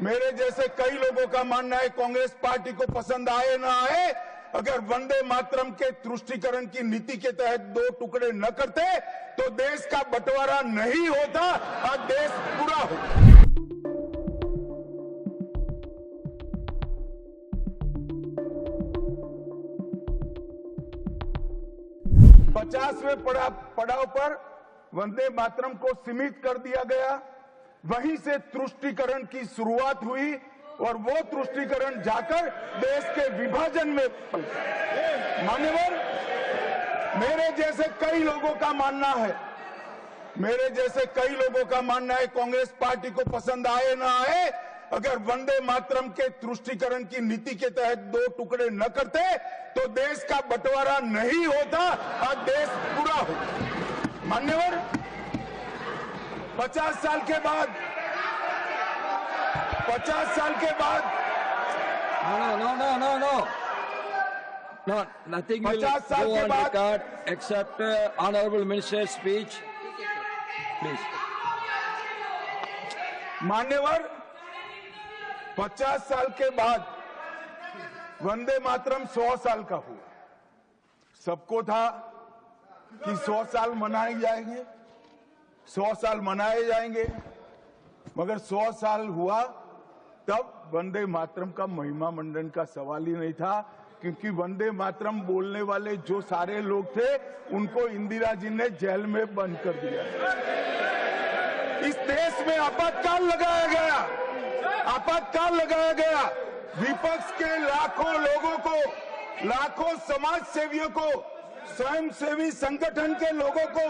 मेरे जैसे कई लोगों का मानना है कांग्रेस पार्टी को पसंद आए ना आए, अगर वंदे मातरम के तुष्टीकरण की नीति के तहत 2 टुकड़े न करते तो देश का बंटवारा नहीं होता और देश पूरा होता। 50वें पड़ाव पर वंदे मातरम को सीमित कर दिया गया, वहीं से तुष्टीकरण की शुरुआत हुई और वो तुष्टीकरण जाकर देश के विभाजन में मान्यवर मेरे जैसे कई लोगों का मानना है कांग्रेस पार्टी को पसंद आए ना आए, अगर वंदे मातरम के तुष्टीकरण की नीति के तहत 2 टुकड़े न करते तो देश का बंटवारा नहीं होता और देश पूरा होता। मान्यवर 50 साल के बाद No, nothing will go on record except Honorable Minister's speech. Please. मान्यवर 50 साल के बाद वंदे मातरम 100 साल का हुआ। सबको था कि 100 साल मनाए जाएंगे, 100 साल मनाए जाएंगे, मगर 100 साल हुआ तब वंदे मातरम का महिमा मंडन का सवाल ही नहीं था, क्योंकि वंदे मातरम बोलने वाले जो सारे लोग थे उनको इंदिरा जी ने जेल में बंद कर दिया। इस देश में आपातकाल लगाया गया, विपक्ष के लाखों लोगों को, लाखों समाज सेवियों को, स्वयंसेवी संगठन के लोगों को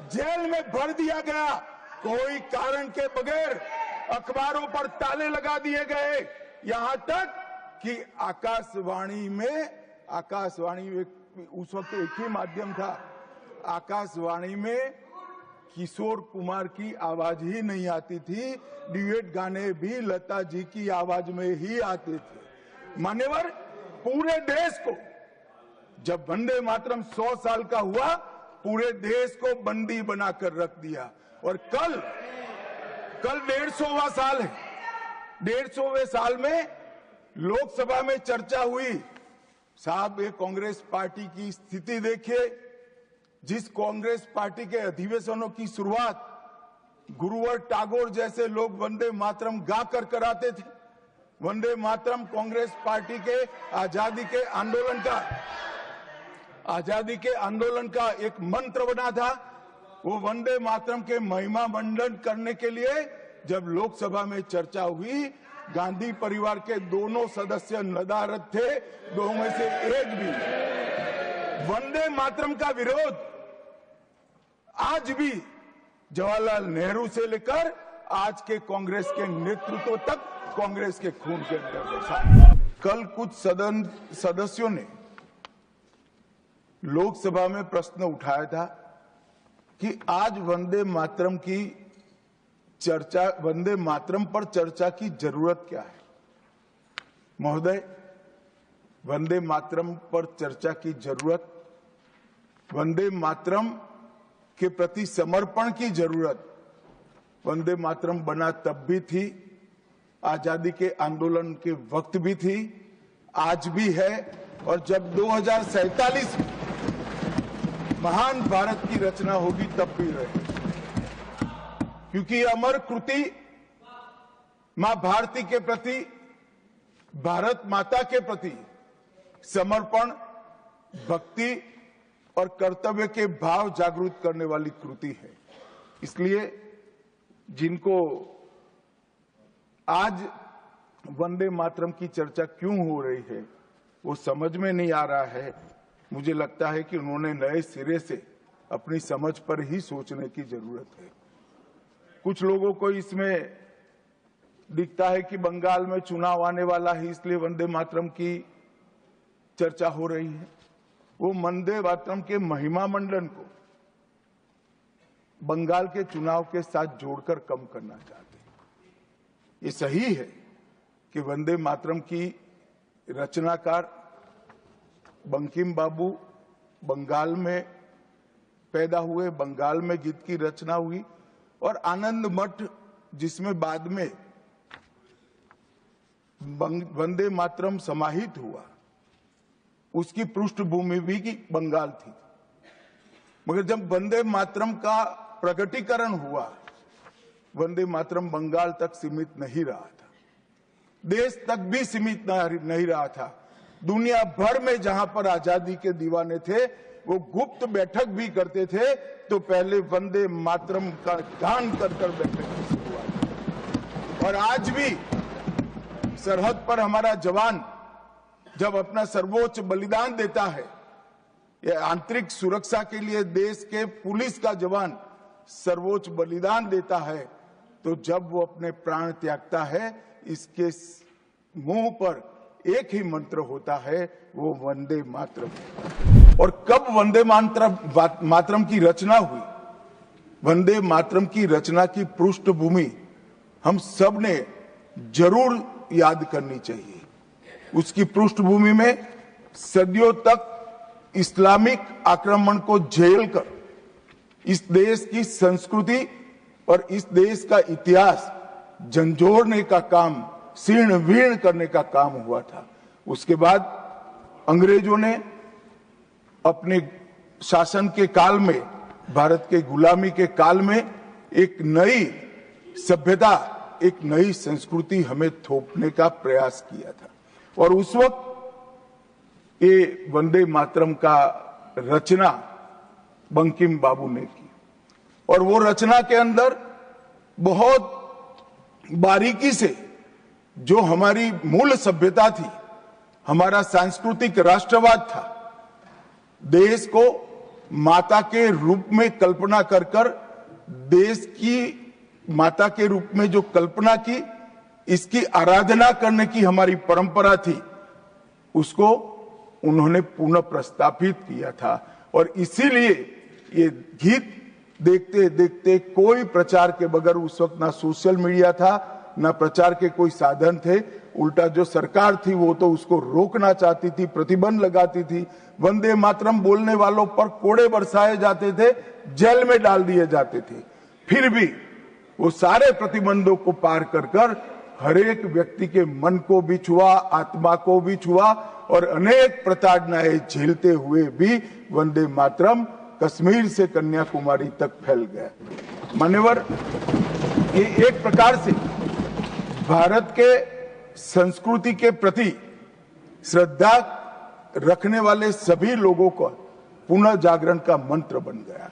जेल में भर दिया गया, कोई कारण के बगैर अखबारों पर ताले लगा दिए गए, यहां तक कि आकाशवाणी में उस वक्त एक ही माध्यम था, आकाशवाणी में किशोर कुमार की आवाज ही नहीं आती थी, ड्यूएट गाने भी लता जी की आवाज में ही आते थे। मान्यवर पूरे देश को जब वंदे मातरम 100 साल का हुआ, पूरे देश को बंदी बनाकर रख दिया। और कल 150वां साल है, 150वें साल में लोकसभा में चर्चा हुई। साहब ये कांग्रेस पार्टी की स्थिति देखिए, जिस कांग्रेस पार्टी के अधिवेशनों की शुरुआत गुरुवर टैगोर जैसे लोग वंदे मातरम गाकर कराते थे। वंदे मातरम कांग्रेस पार्टी के आजादी के आंदोलन का एक मंत्र बना था। वो वंदे मातरम के महिमा मंडन करने के लिए जब लोकसभा में चर्चा हुई, गांधी परिवार के दोनों सदस्य नदारद थे, दो में से एक भी। वंदे मातरम का विरोध आज भी जवाहरलाल नेहरू से लेकर आज के कांग्रेस के नेतृत्व तक कांग्रेस के खून के अंदर। कल कुछ सदस्यों ने लोकसभा में प्रश्न उठाया था कि आज वंदे मातरम पर चर्चा की जरूरत क्या है। महोदय, वंदे मातरम पर चर्चा की जरूरत, वंदे मातरम के प्रति समर्पण की जरूरत वंदे मातरम बना तब भी थी, आजादी के आंदोलन के वक्त भी थी, आज भी है, और जब 2047 में महान भारत की रचना होगी तब भी रहे, क्योंकि अमर कृति मां भारती के प्रति, भारत माता के प्रति समर्पण, भक्ति और कर्तव्य के भाव जागृत करने वाली कृति है। इसलिए जिनको आज वंदे मातरम की चर्चा क्यों हो रही है वो समझ में नहीं आ रहा है। मुझे लगता है कि उन्होंने नए सिरे से अपनी समझ पर ही सोचने की जरूरत है। कुछ लोगों को इसमें दिखता है कि बंगाल में चुनाव आने वाला है, इसलिए वंदे मातरम की चर्चा हो रही है। वो वंदे मातरम के महिमा मंडन को बंगाल के चुनाव के साथ जोड़कर कम करना चाहते हैं। ये सही है कि वंदे मातरम की रचनाकार बंकिम बाबू बंगाल में पैदा हुए, बंगाल में गीत की रचना हुई, और आनंद मठ जिसमें बाद में वंदे मातरम समाहित हुआ, उसकी पृष्ठभूमि भी की बंगाल थी। मगर जब वंदे मातरम का प्रकटीकरण हुआ, वंदे मातरम बंगाल तक सीमित नहीं रहा था, देश तक भी सीमित नहीं रहा था। दुनिया भर में जहां पर आजादी के दीवाने थे, वो गुप्त बैठक भी करते थे तो पहले वंदे मातरम का गान कर बैठक की शुरुआत। और आज भी सरहद पर हमारा जवान जब अपना सर्वोच्च बलिदान देता है, ये आंतरिक सुरक्षा के लिए देश के पुलिस का जवान सर्वोच्च बलिदान देता है, तो जब वो अपने प्राण त्यागता है, इसके मुंह पर एक ही मंत्र होता है, वो वंदे मातरम। और कब वंदे मातरम की रचना हुई? वंदे मातरम की रचना की पृष्ठभूमि हम सब ने जरूर याद करनी चाहिए। उसकी पृष्ठभूमि में सदियों तक इस्लामिक आक्रमण को झेलकर इस देश की संस्कृति और इस देश का इतिहास झंझोड़ने का काम, शीर्ण वीर्ण करने का काम हुआ था। उसके बाद अंग्रेजों ने अपने शासन के काल में, भारत के गुलामी के काल में एक नई सभ्यता, एक नई संस्कृति हमें थोपने का प्रयास किया था। और उस वक्त ये वंदे मातरम का रचना बंकिम बाबू ने की, और वो रचना के अंदर बहुत बारीकी से जो हमारी मूल सभ्यता थी, हमारा सांस्कृतिक राष्ट्रवाद था, देश को माता के रूप में कल्पना कर देश की माता के रूप में जो कल्पना की, इसकी आराधना करने की हमारी परंपरा थी, उसको उन्होंने पुनः प्रस्तापित किया था। और इसीलिए ये गीत देखते देखते कोई प्रचार के बगैर, उस वक्त ना सोशल मीडिया था, ना प्रचार के कोई साधन थे, उल्टा जो सरकार थी वो तो उसको रोकना चाहती थी, प्रतिबंध लगाती थी। वंदे मातरम बोलने वालों पर कोड़े बरसाए जाते थे, जेल में डाल दिए जाते थे। फिर भी वो सारे प्रतिबंधों को पार कर हर एक व्यक्ति के मन को भी छुआ, आत्मा को भी छुआ, और अनेक प्रताड़नाएं झेलते हुए भी वंदे मातरम कश्मीर से कन्याकुमारी तक फैल गया। मान्यवर, ये एक प्रकार से भारत के संस्कृति के प्रति श्रद्धा रखने वाले सभी लोगों का पुनः जागरण का मंत्र बन गया।